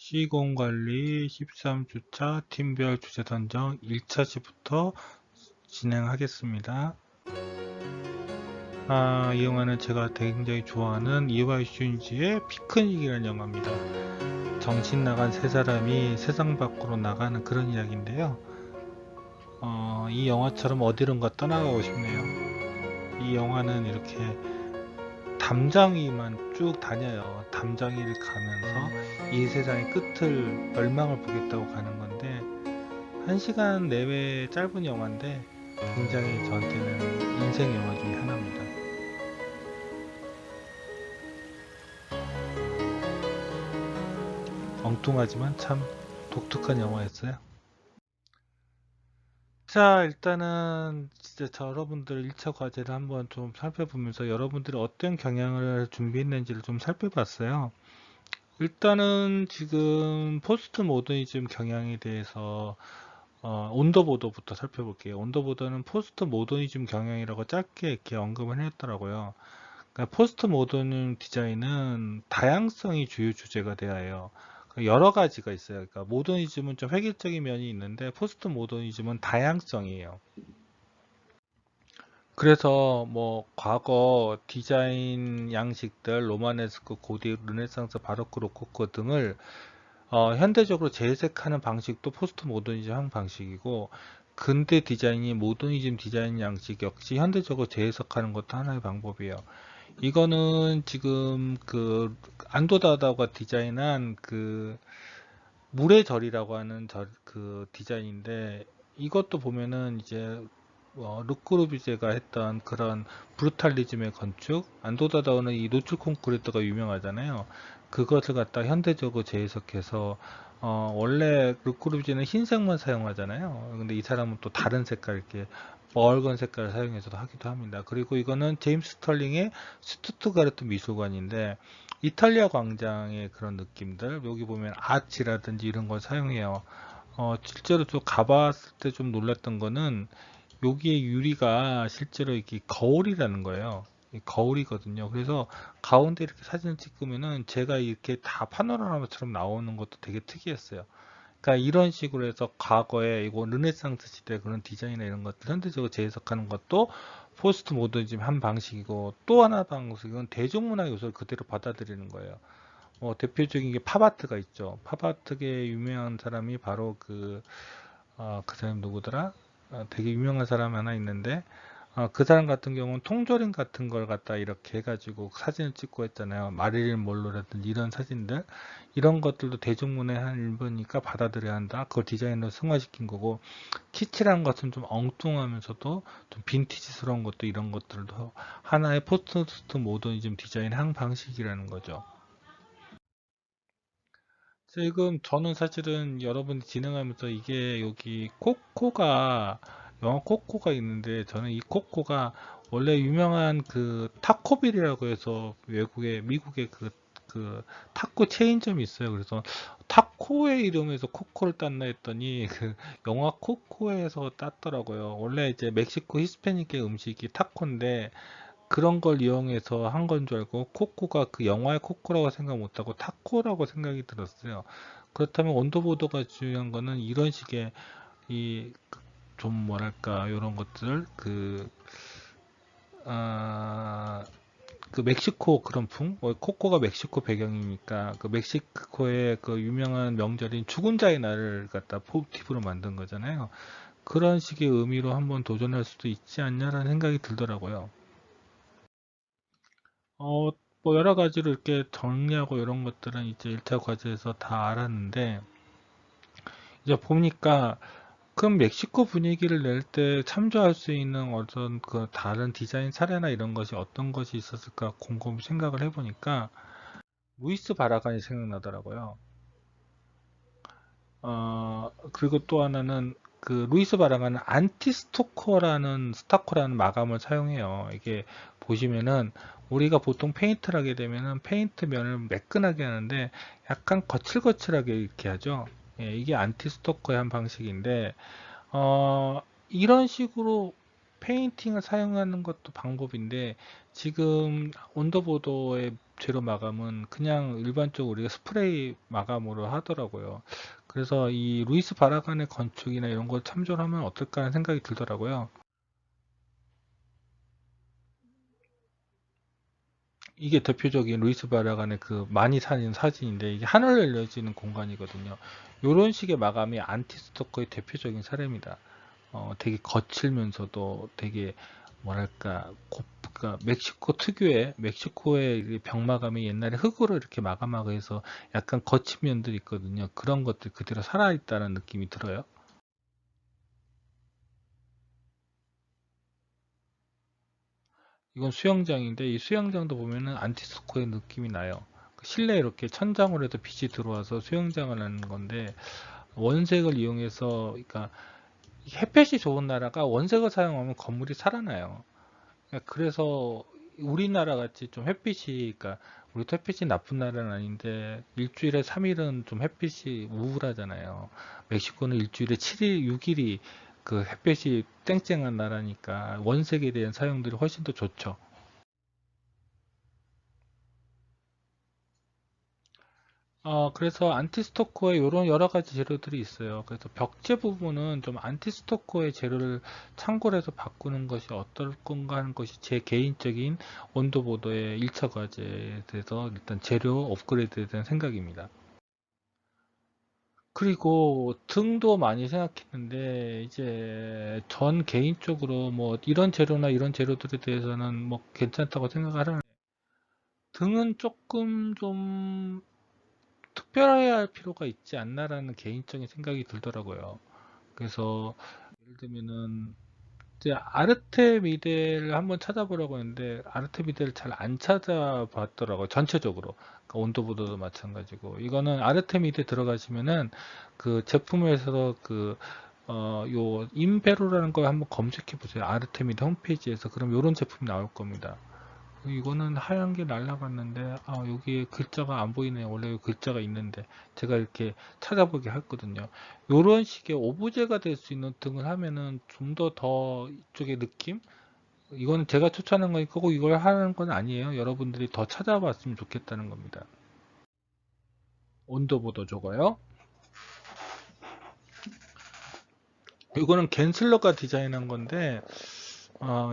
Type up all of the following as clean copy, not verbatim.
시공 관리 13주차 팀별 주제 선정 1차시부터 진행하겠습니다. 이 영화는 제가 굉장히 좋아하는 이와이 슌지의 피크닉이라는 영화입니다. 정신 나간 세 사람이 세상 밖으로 나가는 그런 이야기인데요. 이 영화처럼 어디론가 떠나가고 싶네요. 이 영화는 이렇게 담장위만 쭉 다녀요. 담장위를 가면서 이 세상의 끝을 멸망을 보겠다고 가는 건데 1시간 내외의 짧은 영화인데 굉장히 저한테는 인생 영화 중에 하나입니다. 엉뚱하지만 참 독특한 영화였어요. 자, 일단은 진짜 여러분들 1차 과제를 한번 좀 살펴보면서 여러분들이 어떤 경향을 준비했는지를 좀 살펴봤어요. 일단은 지금 포스트 모더니즘 경향에 대해서 온더보더부터 살펴볼게요. 온더보더는 포스트 모더니즘 경향이라고 짧게 이렇게 언급을 했더라고요. 그러니까 포스트 모더니 디자인은 다양성이 주요 주제가 돼야 해요. 여러 가지가 있어요. 그러니까 모더니즘은 좀 획일적인 면이 있는데 포스트 모더니즘은 다양성이에요. 그래서 뭐 과거 디자인 양식들 로마네스크, 고디, 르네상스, 바로크, 로코코 등을 현대적으로 재해석하는 방식도 포스트 모더니즘 방식이고 근대 디자인이 모더니즘 디자인 양식 역시 현대적으로 재해석하는 것도 하나의 방법이에요. 이거는 지금 그 안도다다가 디자인한 그 물의 절이라고 하는 그 디자인인데 이것도 보면은 이제 르꼬르비제가 했던 그런 브루탈리즘의 건축, 안도다다오는 이 노출 콘크리트가 유명하잖아요. 그것을 갖다 현대적으로 재해석해서 원래 르꼬르비제는 흰색만 사용하잖아요. 근데 이 사람은 또 다른 색깔 이렇게 멀건 색깔을 사용해서도 하기도 합니다. 그리고 이거는 제임스 스털링의 스투트가르트 미술관인데 이탈리아 광장의 그런 느낌들 여기 보면 아치라든지 이런 걸 사용해요. 실제로 좀 가봤을 때 좀 놀랐던 거는 여기에 유리가 실제로 이렇게 거울이라는 거예요. 거울이거든요. 그래서 가운데 이렇게 사진을 찍으면은 제가 이렇게 다 파노라마처럼 나오는 것도 되게 특이했어요. 그러니까 이런 식으로 해서 과거에 이거 르네상스 시대 그런 디자인이나 이런 것들 현대적으로 재해석하는 것도 포스트 모더니즘 한 방식이고 또 하나 방식은 대중문화 요소를 그대로 받아들이는 거예요. 대표적인 게 팝아트가 있죠. 팝아트계 유명한 사람이 바로 그 사람 누구더라? 되게 유명한 사람 하나 있는데, 그 사람 같은 경우는 통조림 같은 걸 갖다 이렇게 해가지고 사진을 찍고 했잖아요. 마릴린 monroe라든지 이런 사진들. 이런 것들도 대중문화의 한 일부니까 받아들여야 한다. 그걸 디자인으로 승화시킨 거고, 키치라는 것은 좀 엉뚱하면서도 좀 빈티지스러운 것도 이런 것들도 하나의 포스트 모더니즘 디자인 한 방식이라는 거죠. 지금 저는 사실은 여러분이 진행하면서 이게 여기 코코가 영화 코코가 있는데 저는 이 코코가 원래 유명한 그 타코빌이라고 해서 외국에 미국의 그 타코 체인점이 있어요. 그래서 타코의 이름에서 코코를 땄나 했더니 그 영화 코코에서 땄더라고요. 원래 이제 멕시코 히스패닉의 음식이 타코인데 그런 걸 이용해서 한 건 줄 알고 코코가 그 영화의 코코라고 생각 못하고 타코라고 생각이 들었어요. 그렇다면 온도보드가 중요한 거는 이런 식의 이 좀 뭐랄까 이런 것들 아, 그 멕시코 그런 코코가 멕시코 배경이니까 그 멕시코의 그 유명한 명절인 죽은 자의 날을 갖다 포티브로 만든 거잖아요. 그런 식의 의미로 한번 도전할 수도 있지 않냐라는 생각이 들더라고요. 어, 뭐 여러 가지로 이렇게 정리하고 이런 것들은 이제 1차 과제에서 다 알았는데 이제 보니까 그럼 멕시코 분위기를 낼 때 참조할 수 있는 어떤 그 다른 디자인 사례나 이런 것이 어떤 것이 있었을까 곰곰이 생각을 해보니까 루이스 바라간이 생각나더라고요. 그리고 또 하나는 그 루이스 바라간은 스타코라는 마감을 사용해요. 이게 보시면은 우리가 보통 페인트를 하게 되면은 페인트 면을 매끈하게 하는데 약간 거칠거칠하게 이렇게 하죠. 예, 이게 안티스토커의 한 방식인데 이런 식으로 페인팅을 사용하는 것도 방법인데 지금 온도보도의 제로 마감은 그냥 일반적으로 우리가 스프레이 마감으로 하더라고요. 그래서 이 루이스 바라간의 건축이나 이런 걸 참조를 하면 어떨까 하는 생각이 들더라고요. 이게 대표적인 루이스 바라간의 그 많이 사는 사진인데 이게 하늘 열려지는 공간이거든요. 이런 식의 마감이 안티스토커의 대표적인 사례입니다. 되게 거칠면서도 되게 뭐랄까 그러니까 멕시코 특유의 멕시코의 이 벽마감이 옛날에 흙으로 이렇게 마감하고 해서 약간 거친 면들이 있거든요. 그런 것들 그대로 살아있다는 느낌이 들어요. 이건 수영장인데 이 수영장도 보면은 안티스코의 느낌이 나요. 그 실내에 이렇게 천장으로 해서 빛이 들어와서 수영장을 하는 건데 원색을 이용해서 그러니까 햇볕이 좋은 나라가 원색을 사용하면 건물이 살아나요. 그래서 우리나라 같이 좀 햇빛이 그러니까 우리도 햇빛이 나쁜 나라는 아닌데 일주일에 3일은 좀 햇빛이 우울하잖아요. 멕시코는 일주일에 7일, 6일이 그 햇빛이 쨍쨍한 나라니까 원색에 대한 사용들이 훨씬 더 좋죠. 그래서 안티스토커에 이런 여러 가지 재료들이 있어요. 그래서 벽체 부분은 좀 안티스토커의 재료를 참고를 해서 바꾸는 것이 어떨 건가 하는 것이 제 개인적인 온도보도의 1차 과제에 대해서 일단 재료 업그레이드에 대한 생각입니다. 그리고 등도 많이 생각했는데 이제 전 개인적으로 뭐 이런 재료나 이런 재료들에 대해서는 뭐 괜찮다고 생각을 하는데 등은 조금 좀 특별해야 할 필요가 있지 않나라는 개인적인 생각이 들더라고요. 그래서 예를 들면은 이제 아르테미데를 한번 찾아보려고 했는데 아르테미데를 잘 안 찾아봤더라고요. 전체적으로. 그러니까 온도보다도 마찬가지고 이거는 아르테미데 들어가시면은 그 제품에서 요 인베로라는 걸 한번 검색해 보세요. 아르테미데 홈페이지에서 그럼 요런 제품이 나올 겁니다. 이거는 하얀 게 날라갔는데 여기에 글자가 안 보이네요. 원래 여기 글자가 있는데 제가 이렇게 찾아보게 했거든요. 이런 식의 오브제가 될 수 있는 등을 하면은 좀 더 이쪽의 느낌? 이거는 제가 추천한 거니까 꼭 이걸 하는 건 아니에요. 여러분들이 더 찾아봤으면 좋겠다는 겁니다. 온도보다 적어요. 이거는 갠슬러가 디자인한 건데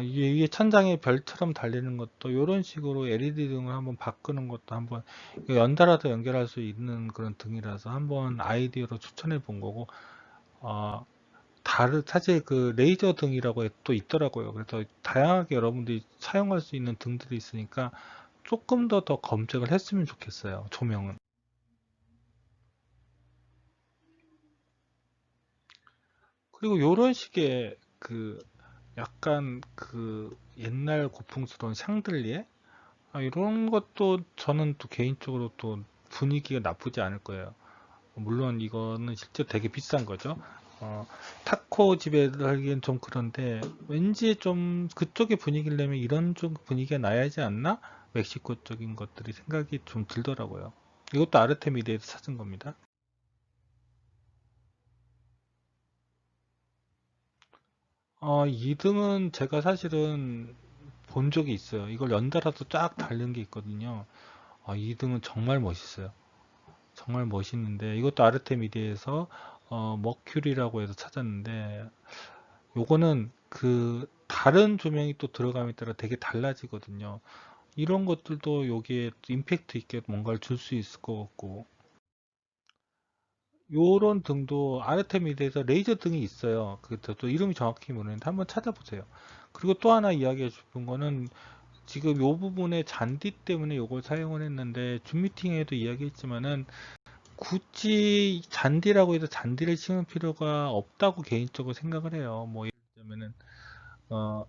이게 위에 천장에 별처럼 달리는 것도 이런 식으로 LED 등을 한번 바꾸는 것도 한번 연달아서 연결할 수 있는 그런 등이라서 한번 아이디어로 추천해 본 거고 사실 그 레이저 등이라고 또 있더라고요. 그래서 다양하게 여러분들이 사용할 수 있는 등들이 있으니까 조금 더 검색을 했으면 좋겠어요. 조명은. 그리고 이런 식의 약간 옛날 고풍스러운 샹들리에 이런 것도 저는 또 개인적으로 또 분위기가 나쁘지 않을 거예요. 물론 이거는 실제 되게 비싼 거죠. 타코 집에 하기엔 좀 그런데 왠지 좀 그쪽의 분위기를 내면 이런 좀 분위기가 나야지 않나? 멕시코 쪽인 것들이 생각이 좀 들더라고요. 이것도 아르테미데에서 찾은 겁니다. 2등은 제가 사실은 본 적이 있어요. 이걸 연달아서 쫙 달린 게 있거든요. 2등은 정말 멋있어요. 정말 멋있는데 이것도 아르테미디에서 머큐리라고 해서 찾았는데 요거는 다른 조명이 또 들어감에 따라 되게 달라지거든요. 이런 것들도 여기에 임팩트 있게 뭔가를 줄 수 있을 것 같고 요런 등도 아르테미드에서 레이저 등이 있어요. 그것도 이름이 정확히 모르는데 한번 찾아보세요. 그리고 또 하나 이야기해 싶은 거는 지금 요 부분에 잔디 때문에 요걸 사용을 했는데 줌 미팅에도 이야기했지만은 굳이 잔디라고 해서 잔디를 심을 필요가 없다고 개인적으로 생각을 해요. 뭐 예를 들면은 어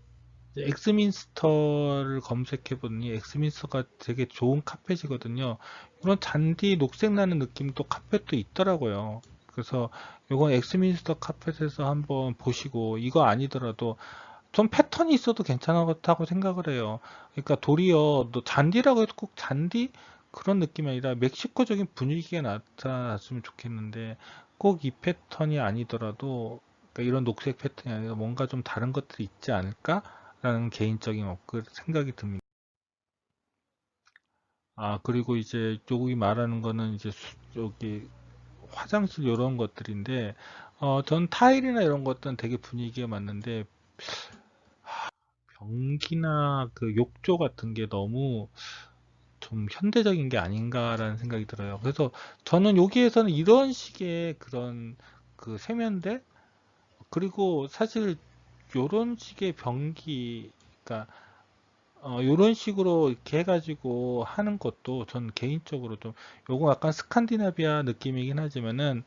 엑스민스터를 검색해 보니 엑스민스터가 되게 좋은 카펫이거든요. 이런 잔디 녹색 나는 느낌도 카펫도 있더라고요. 그래서 이건 엑스민스터 카펫에서 한번 보시고 이거 아니더라도 좀 패턴이 있어도 괜찮다고 생각을 해요. 그러니까 도리어 너 잔디라고 해도 꼭 잔디 그런 느낌이 아니라 멕시코적인 분위기가 나타났으면 좋겠는데 꼭 이 패턴이 아니더라도 그러니까 이런 녹색 패턴이 아니라 뭔가 좀 다른 것들이 있지 않을까라는 개인적인 생각이 듭니다. 그리고 이제 여기 말하는 거는 이제 여기 화장실 이런 것들인데, 전 타일이나 이런 것들은 되게 분위기에 맞는데, 변기나 그 욕조 같은 게 너무 좀 현대적인 게 아닌가라는 생각이 들어요. 그래서 저는 여기에서는 이런 식의 그런 그 세면대, 그리고 사실 요런 식의 변기, 그러니까 요런 식으로 이렇게 해가지고 하는 것도 전 개인적으로 좀, 요거 약간 스칸디나비아 느낌이긴 하지만은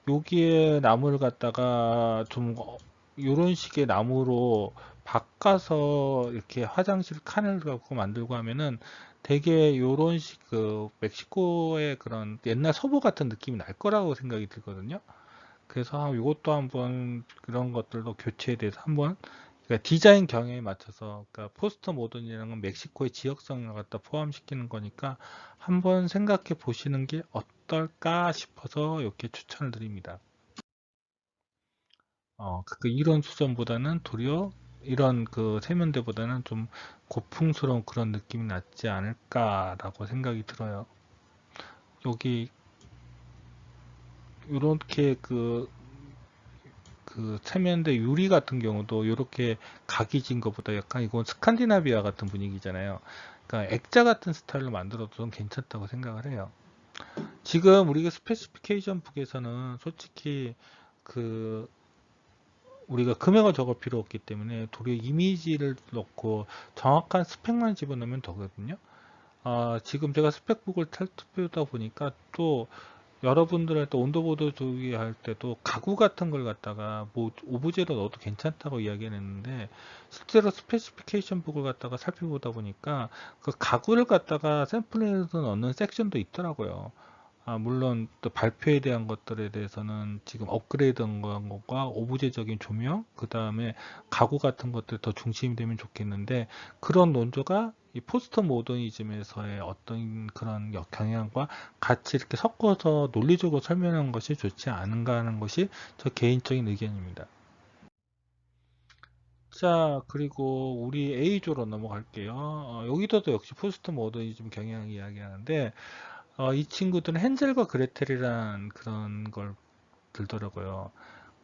여기에 나무를 갖다가 좀 요런 식의 나무로 바꿔서 이렇게 화장실 칸을 갖고 만들고 하면은 되게 요런 식 그 멕시코의 그런 옛날 서부 같은 느낌이 날 거라고 생각이 들거든요. 그래서 이것도 한번 그런 것들도 교체에 대해서 한번, 그러니까 디자인 경향에 맞춰서, 그러니까 포스트 모던이라는 건 멕시코의 지역성을 갖다 포함시키는 거니까 한번 생각해 보시는 게 어떨까 싶어서 이렇게 추천을 드립니다. 이런 수전보다는 도리어 이런 그 세면대보다는 좀 고풍스러운 그런 느낌이 낫지 않을까라고 생각이 들어요. 여기 이렇게 그 세면대 유리 같은 경우도 이렇게 각이 진 것보다 약간, 이건 스칸디나비아 같은 분위기잖아요. 그러니까 액자 같은 스타일로 만들어도 좀 괜찮다고 생각을 해요. 지금 우리가 스페시피케이션 북에서는 솔직히 그 우리가 금액을 적을 필요 없기 때문에 도리어 이미지를 넣고 정확한 스펙만 집어넣으면 되거든요. 지금 제가 스펙북을 살펴보다 보니까 또 여러분들한테 온도보드 조기할 때도 가구 같은 걸 갖다가 뭐 오브제로 넣어도 괜찮다고 이야기를 했는데, 실제로 스페시피케이션 북을 갖다가 살펴보다 보니까 그 가구를 갖다가 샘플에서 넣는 섹션도 있더라고요. 물론 또 발표에 대한 것들에 대해서는 지금 업그레이드한 것과 오브제적인 조명, 그 다음에 가구 같은 것들 더 중심이 되면 좋겠는데, 그런 논조가 이 포스트 모더니즘에서의 어떤 그런 경향과 같이 이렇게 섞어서 논리적으로 설명하는 것이 좋지 않은가 하는 것이 저 개인적인 의견입니다. 자, 그리고 우리 A조로 넘어갈게요. 여기서도 역시 포스트 모더니즘 경향 이야기하는데, 이 친구들은 헨젤과 그레텔이란 그런 걸 들더라고요.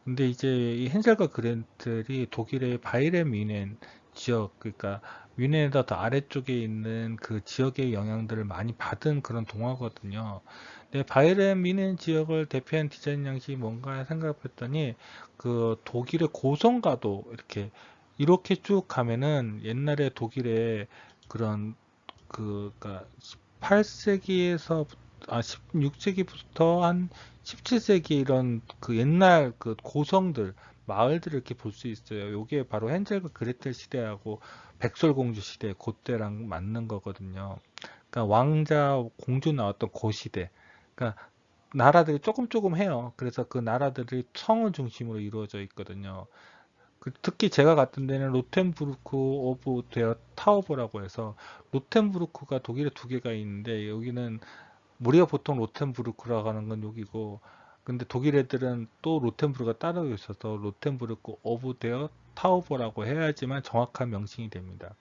근데 이제 이 헨젤과 그레텔이 독일의 바이렌 뮌헨 지역, 그러니까 뮌헨에다 더 아래쪽에 있는 그 지역의 영향들을 많이 받은 그런 동화거든요. 근데 바이렌 뮌헨 지역을 대표한 디자인 양식이 뭔가 생각했더니, 그 독일의 고성가도 이렇게 쭉 가면은 옛날에 독일의 그런 그러니까 18세기에서 16세기부터 한 17세기 이런 그 옛날 그 고성들, 마을들을 이렇게 볼 수 있어요. 요게 바로 헨젤과 그레텔 시대하고 백설공주 시대, 그때랑 맞는 거거든요. 그러니까 왕자, 공주 나왔던 그 시대. 그러니까 나라들이 조금 조금 해요. 그래서 그 나라들이 성을 중심으로 이루어져 있거든요. 특히 제가 갔던 데는 로텐부르크 오브 데어 타우버라고 해서, 로텐부르크가 독일에 두 개가 있는데, 여기는 우리가 보통 로텐부르크라고 하는 건 여기고, 근데 독일 애들은 또 로텐부르크가 따로 있어서 로텐부르크 오브 데어 타우버라고 해야지만 정확한 명칭이 됩니다.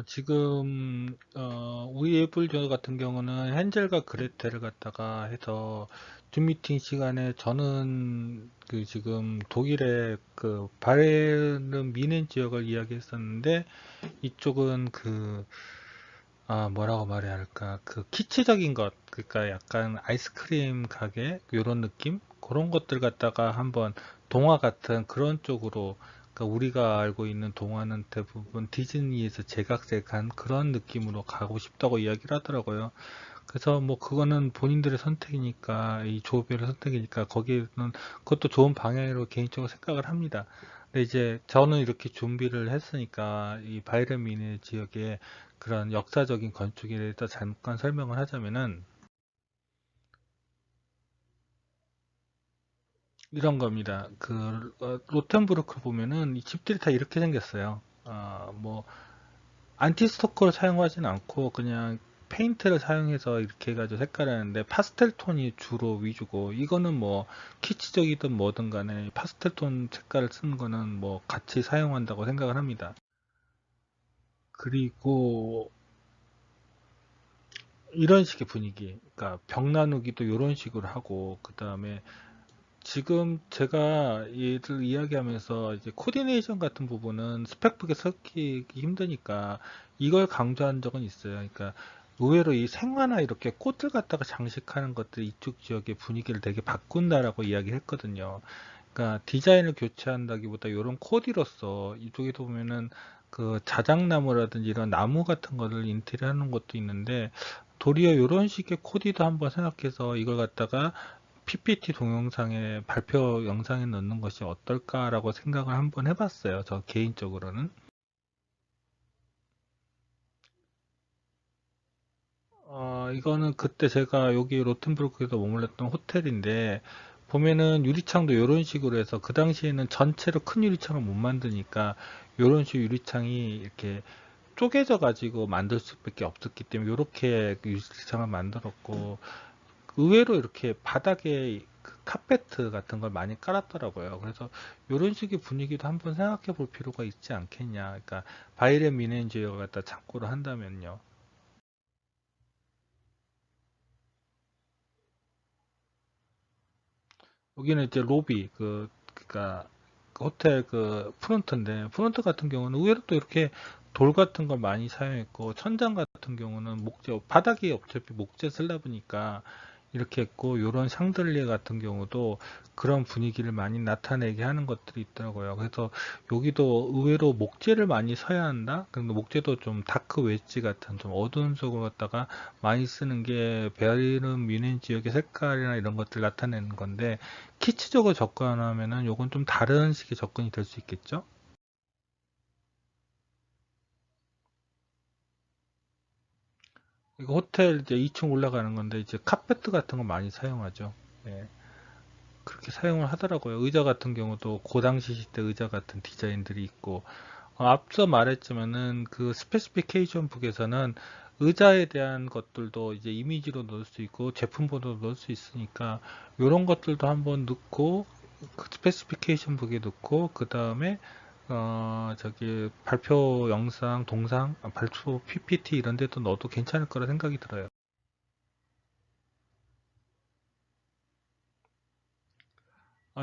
지금 우리 애플 같은 경우는 헨젤과 그레텔을 갖다가 해서 줌 미팅 시간에 저는 그 지금 독일의 그 바이에른 미넨 지역을 이야기했었는데, 이쪽은 뭐라고 말해야 할까, 그 키치적인 것, 그러니까 약간 아이스크림 가게 이런 느낌, 그런 것들 갖다가 한번 동화 같은 그런 쪽으로, 그러니까 우리가 알고 있는 동화는 대부분 디즈니에서 제각색한 그런 느낌으로 가고 싶다고 이야기를 하더라고요. 그래서 뭐 그거는 본인들의 선택이니까, 이 조별의 선택이니까 거기는 그것도 좋은 방향으로 개인적으로 생각을 합니다. 근데 이제 저는 이렇게 준비를 했으니까 이 바이에른 지역에 그런 역사적인 건축에 대해서 잠깐 설명을 하자면은 이런 겁니다. 로텐부르크 보면은 이 집들이 다 이렇게 생겼어요. 뭐 안티스토커를 사용하진 않고 그냥 페인트를 사용해서 이렇게 해가지고 색깔을 하는데 파스텔 톤이 주로 위주고, 이거는 뭐 키치적이든 뭐든 간에 파스텔 톤 색깔을 쓰는 거는 뭐 같이 사용한다고 생각을 합니다. 그리고 이런 식의 분위기, 그러니까 벽 나누기도 이런 식으로 하고, 그 다음에 지금 제가 얘들 이야기하면서 이제 코디네이션 같은 부분은 스펙북에 쓰기 힘드니까 이걸 강조한 적은 있어요. 그러니까 의외로 이 생화나 이렇게 꽃을 갖다가 장식하는 것들이 이쪽 지역의 분위기를 되게 바꾼다라고 이야기를 했거든요. 그러니까 디자인을 교체한다기보다 이런 코디로서 이쪽에도 보면은 그 자작나무라든지 이런 나무 같은 거를 인테리어 하는 것도 있는데, 도리어 이런 식의 코디도 한번 생각해서 이걸 갖다가 PPT 동영상에 발표 영상에 넣는 것이 어떨까라고 생각을 한번 해봤어요. 저 개인적으로는. 이거는 그때 제가 여기 로텐부르크에서 머물렀던 호텔인데, 보면은 유리창도 이런 식으로 해서, 그 당시에는 전체로 큰 유리창을 못 만드니까 이런 식으로 유리창이 이렇게 쪼개져 가지고 만들 수밖에 없었기 때문에 이렇게 유리창을 만들었고, 의외로 이렇게 바닥에 그 카페트 같은 걸 많이 깔았더라고요. 그래서 이런 식의 분위기도 한번 생각해 볼 필요가 있지 않겠냐. 그러니까 바이렌 미넨지어가 갖다 참고를 한다면요. 여기는 이제 로비 그니까 그 호텔 그 프론트인데, 프론트 같은 경우는 의외로 또 이렇게 돌 같은 걸 많이 사용했고, 천장 같은 경우는 목재, 바닥이 어차피 목재 슬라브니까 이렇게 했고, 요런 샹들리에 같은 경우도 그런 분위기를 많이 나타내게 하는 것들이 있더라고요. 그래서 여기도 의외로 목재를 많이 써야 한다. 근데 목재도 좀 다크 웨지 같은 좀 어두운 속을 갖다가 많이 쓰는 게 베르는 뮌헨 지역의 색깔이나 이런 것들 나타내는 건데, 키치적으로 접근하면은 요건 좀 다른 식의 접근이 될 수 있겠죠? 이거 호텔 이제 2층 올라가는 건데, 이제 카페트 같은 거 많이 사용하죠. 예, 그렇게 사용을 하더라고요. 의자 같은 경우도 그 당시 시대 의자 같은 디자인들이 있고, 앞서 말했지만은 그 스페시피케이션 북에서는 의자에 대한 것들도 이제 이미지로 넣을 수 있고 제품번호도 넣을 수 있으니까, 이런 것들도 한번 넣고, 그 스페시피케이션 북에 넣고, 그 다음에 저기 발표 영상, 동상, 발표 PPT 이런 데도 넣어도 괜찮을 거라 생각이 들어요.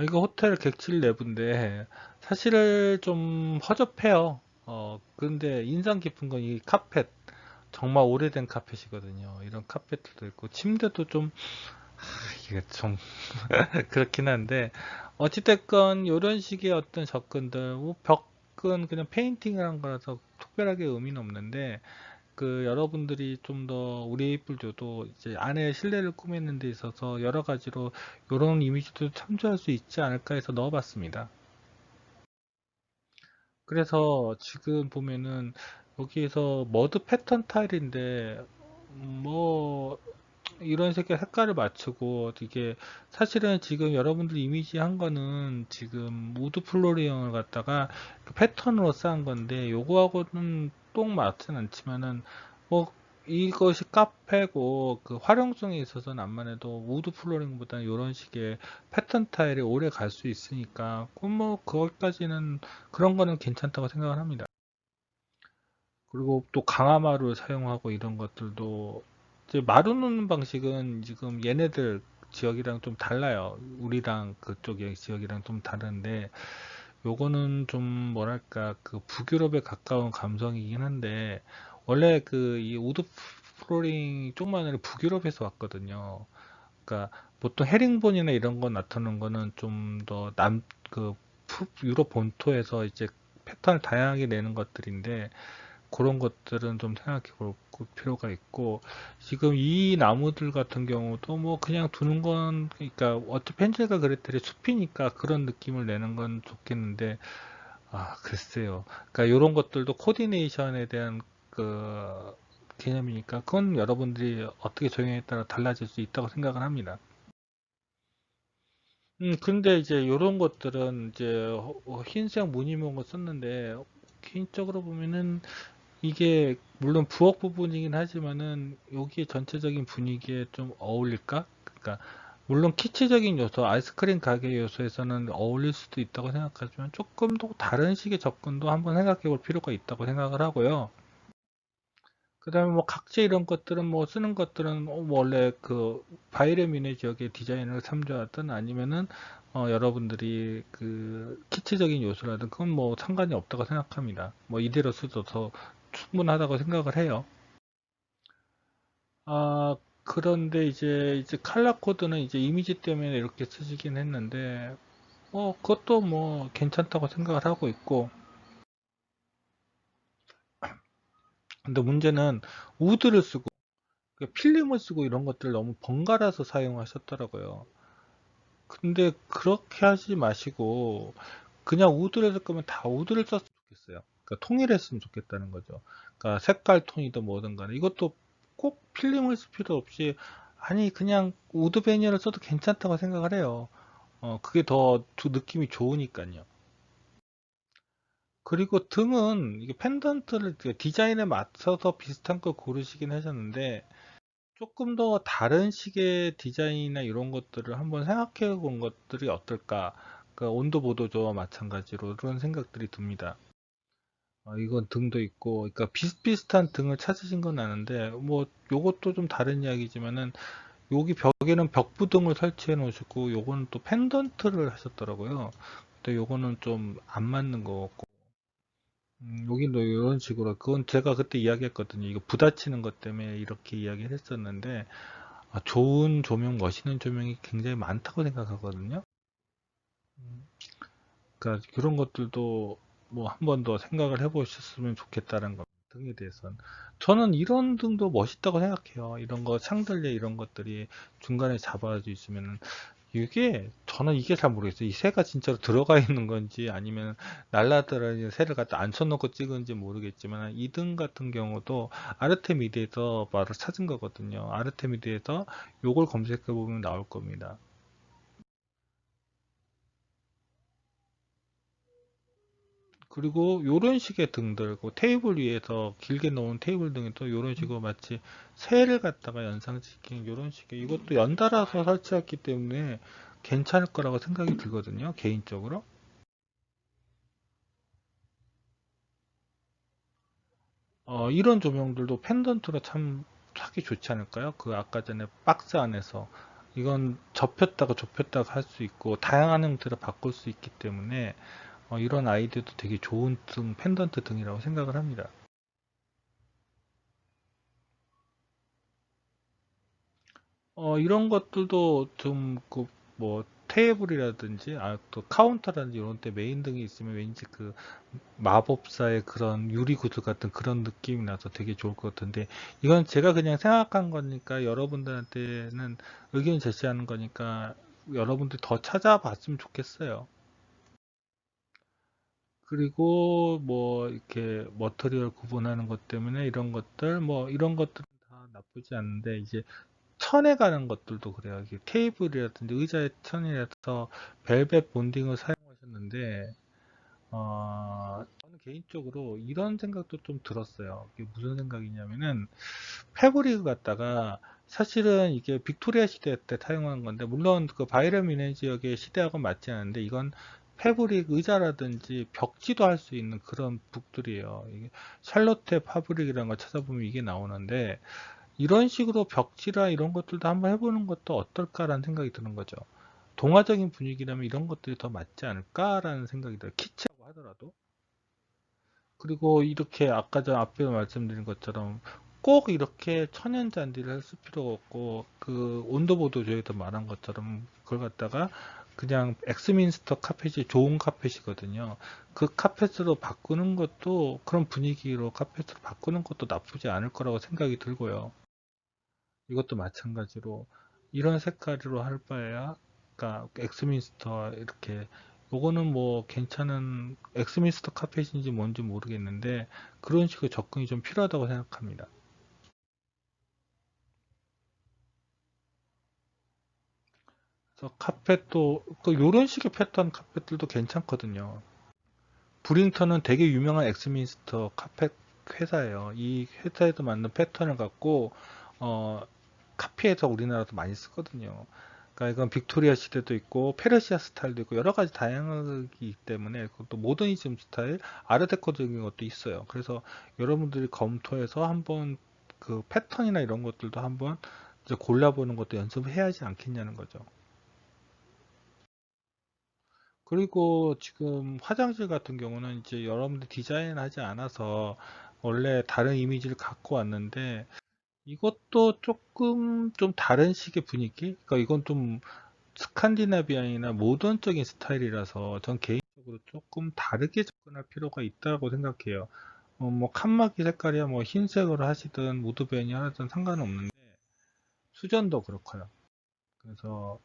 이거 호텔 객실 내부인데 사실 좀 허접해요. 근데 인상 깊은 건 이 카펫. 정말 오래된 카펫이거든요. 이런 카펫도 있고, 침대도 좀, 이게 좀, 그렇긴 한데, 어찌됐건, 이런 식의 어떤 접근들, 뭐 벽은 그냥 페인팅을 한 거라서 특별하게 의미는 없는데, 그 여러분들이 좀 더 우리 에이플조도 이제 안에 실내를 꾸미는 데 있어서 여러 가지로 이런 이미지도 참조할 수 있지 않을까 해서 넣어봤습니다. 그래서 지금 보면은 여기에서 머드 패턴 타일인데, 뭐 이런 색의 색깔을 맞추고, 이게 사실은 지금 여러분들 이미지 한 거는 지금 우드 플로리형을 갖다가 그 패턴으로 쌓은 건데, 요거하고는 똥 맞진 않지만은 뭐 이것이 카페고 그 활용성에 있어서는 암만 해도 우드 플로링보다는 이런 식의 패턴 타일이 오래 갈 수 있으니까, 그뭐 그것까지는 그런 거는 괜찮다고 생각을 합니다. 그리고 또 강화마루를 사용하고 이런 것들도, 이제 마루 넣는 방식은 지금 얘네들 지역이랑 좀 달라요. 우리랑 그쪽의 지역이랑 좀 다른데, 요거는 좀 뭐랄까 그 북유럽에 가까운 감성이긴 한데, 원래 그 이 우드 플로링 쪽만 아니라 북유럽에서 왔거든요. 그러니까 보통 헤링본이나 이런 거 나타나는 거는 좀 더 그 유럽 본토에서 이제 패턴을 다양하게 내는 것들인데, 그런 것들은 좀 생각해 볼 필요가 있고, 지금 이 나무들 같은 경우도 뭐 그냥 두는 건, 그러니까 어차피 펜젤가 그랬더니 숲이니까 그런 느낌을 내는 건 좋겠는데, 글쎄요. 그러니까 이런 것들도 코디네이션에 대한 그 개념이니까, 그건 여러분들이 어떻게 적용에 따라 달라질 수 있다고 생각을 합니다. 근데 이제 이런 것들은 이제 흰색 무늬 뭐 썼는데, 개인적으로 보면은 이게 물론 부엌 부분이긴 하지만은 여기 전체적인 분위기에 좀 어울릴까? 그러니까 물론 키치적인 요소, 아이스크림 가게 요소에서는 어울릴 수도 있다고 생각하지만 조금 더 다른 식의 접근도 한번 생각해 볼 필요가 있다고 생각을 하고요. 그다음에 뭐 각재 이런 것들은 뭐 쓰는 것들은 뭐 원래 그 바이에른 뮌헨 지역의 디자인을 참조하든 아니면은 여러분들이 그 키치적인 요소라든 그건 뭐 상관이 없다고 생각합니다. 뭐 이대로 써도 더 충분하다고 생각을 해요. 아, 그런데 이제 칼라 코드는 이제 이미지 때문에 이렇게 쓰시긴 했는데 그것도 뭐 괜찮다고 생각을 하고 있고, 근데 문제는 우드를 쓰고 그 필름을 쓰고 이런 것들 너무 번갈아서 사용하셨더라고요. 근데 그렇게 하지 마시고 그냥 우드를 쓸 거면 다 우드를 썼으면 좋겠어요. 그러니까 통일했으면 좋겠다는 거죠. 그러니까 색깔 톤이든 뭐든 간에 이것도 꼭 필름을 쓸 필요 없이 아니 그냥 우드 베니어를 써도 괜찮다고 생각을 해요. 그게 더 느낌이 좋으니까요. 그리고 등은 이게 펜던트를 디자인에 맞춰서 비슷한 걸 고르시긴 하셨는데 조금 더 다른 식의 디자인이나 이런 것들을 한번 생각해 본 것들이 어떨까? 그 온도 보도저와 마찬가지로 그런 생각들이 듭니다. 이건 등도 있고, 그러니까 비슷비슷한 등을 찾으신 건 아는데, 뭐 요것도 좀 다른 이야기지만은 여기 벽에는 벽부등을 설치해 놓으시고, 요거는 또 펜던트를 하셨더라고요. 근데 요거는 좀 안 맞는 것 같고, 여기도 이런 식으로, 그건 제가 그때 이야기했거든요. 이거 부딪히는 것 때문에 이렇게 이야기를 했었는데, 좋은 조명, 멋있는 조명이 굉장히 많다고 생각하거든요. 음, 그러니까 그런 것들도 뭐 한 번 더 생각을 해보셨으면 좋겠다는 것 등에 대해서는 저는 이런 등도 멋있다고 생각해요. 이런 거 샹들리에 이런 것들이 중간에 잡아져 있으면 이게 저는 이게 잘 모르겠어요. 이 새가 진짜로 들어가 있는 건지 아니면 날라다니는 새를 갖다 앉혀놓고 찍은지 모르겠지만 이 등 같은 경우도 아르테미드에서 바로 찾은 거거든요. 아르테미드에서 요걸 검색해 보면 나올 겁니다. 그리고 요런 식의 등들, 그 테이블 위에서 길게 놓은 테이블 등에도 요런 식으로 마치 새를 갖다가 연상시킨 요런 식의 이것도 연달아서 설치했기 때문에 괜찮을 거라고 생각이 들거든요, 개인적으로. 이런 조명들도 펜던트로 참 하기 좋지 않을까요? 그 아까 전에 박스 안에서 이건 접혔다가 좁혔다가 할 수 있고 다양한 형태로 바꿀 수 있기 때문에 이런 아이디어도 되게 좋은 등, 펜던트 등이라고 생각을 합니다. 이런 것들도 좀, 뭐, 테이블이라든지, 또 카운터라든지 이런 데 메인 등이 있으면 왠지 그 마법사의 그런 유리 구슬 같은 그런 느낌이 나서 되게 좋을 것 같은데, 이건 제가 그냥 생각한 거니까 여러분들한테는 의견 제시하는 거니까 여러분들 더 찾아봤으면 좋겠어요. 그리고 뭐, 이렇게 머터리얼 구분하는 것 때문에 이런 것들, 뭐, 이런 것들은 다 나쁘지 않은데, 이제 천에 가는 것들도 그래요. 이게 테이블이라든지 의자의 천이라서 벨벳 본딩을 사용하셨는데, 저는 개인적으로 이런 생각도 좀 들었어요. 이게 무슨 생각이냐면은, 패브릭을 갖다가 사실은 이게 빅토리아 시대 때 사용한 건데, 물론 그 바이런 미네 지역의 시대하고는 맞지 않는데, 이건 패브릭 의자라든지 벽지도 할 수 있는 그런 북들이에요. 이게 샬롯테 파브릭이라는 걸 찾아보면 이게 나오는데, 이런 식으로 벽지라 이런 것들도 한번 해보는 것도 어떨까라는 생각이 드는 거죠. 동화적인 분위기라면 이런 것들이 더 맞지 않을까라는 생각이 들어요. 키치라고 하더라도. 그리고 이렇게 아까 전 앞에 말씀드린 것처럼 꼭 이렇게 천연 잔디를 쓸 필요가 없고 그 온도보도 저희도 말한 것처럼 그걸 갖다가 그냥 엑스민스터 카펫이 좋은 카펫이거든요. 그 카펫으로 바꾸는 것도 그런 분위기로 카펫으로 바꾸는 것도 나쁘지 않을 거라고 생각이 들고요. 이것도 마찬가지로 이런 색깔로 할 바에야 그러니까 엑스민스터 이렇게 요거는 뭐 괜찮은 엑스민스터 카펫인지 뭔지 모르겠는데 그런 식의 접근이 좀 필요하다고 생각합니다. 그래서 카펫도 그 요런 식의 패턴 카펫들도 괜찮거든요. 브링턴은 되게 유명한 엑스민스터 카펫 회사예요. 이 회사에서 만든 패턴을 갖고 어, 카피해서 우리나라도 많이 쓰거든요. 그러니까 이건 빅토리아 시대도 있고 페르시아 스타일도 있고 여러 가지 다양하기 때문에 또 모더니즘 스타일, 아르데코적인 것도 있어요. 그래서 여러분들이 검토해서 한번 그 패턴이나 이런 것들도 한번 이제 골라보는 것도 연습을 해야 하지 않겠냐는 거죠. 그리고 지금 화장실 같은 경우는 이제 여러분들 디자인하지 않아서 원래 다른 이미지를 갖고 왔는데 이것도 조금 좀 다른 식의 분위기? 그러니까 이건 좀 스칸디나비안이나 모던적인 스타일이라서 전 개인적으로 조금 다르게 접근할 필요가 있다고 생각해요. 뭐 칸막이 색깔이야 뭐 흰색으로 하시든 무드베니 하든 상관은 없는데 수전도 그렇고요. 그래서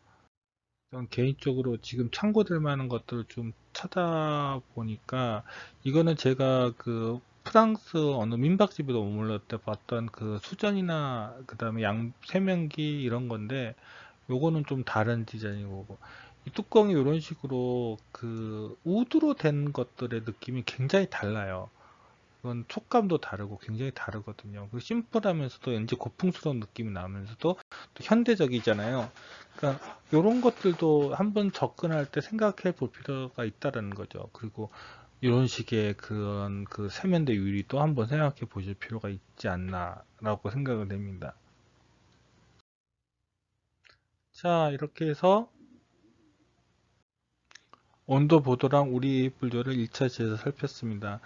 전 개인적으로 지금 참고될 만한 것들을 좀 찾아보니까 이거는 제가 그 프랑스 어느 민박집에도 머물러 때 봤던 그 수전이나 그 다음에 양 세면기 이런 건데 요거는 좀 다른 디자인이고 이 뚜껑이 이런 식으로 그 우드로 된 것들의 느낌이 굉장히 달라요. 그건 촉감도 다르고 굉장히 다르거든요. 그 심플하면서도 왠지 고풍스러운 느낌이 나면서도 또 현대적이잖아요. 그러니까 이런 것들도 한번 접근할 때 생각해 볼 필요가 있다는 거죠. 그리고 이런 식의 그런 그 세면대 유리도 한번 생각해 보실 필요가 있지 않나라고 생각을 됩니다. 자, 이렇게 해서 온도 보도랑 우리 분류를 1차시에서 살폈습니다.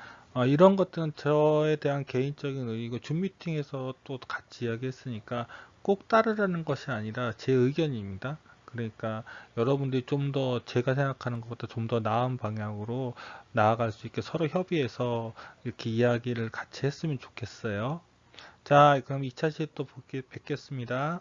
이런 것들은 저에 대한 개인적인 의견이고 줌 미팅에서 또 같이 이야기했으니까 꼭 따르라는 것이 아니라 제 의견입니다. 그러니까 여러분들이 좀 더 제가 생각하는 것보다 좀 더 나은 방향으로 나아갈 수 있게 서로 협의해서 이렇게 이야기를 같이 했으면 좋겠어요. 자, 그럼 2차시에 또 뵙겠습니다.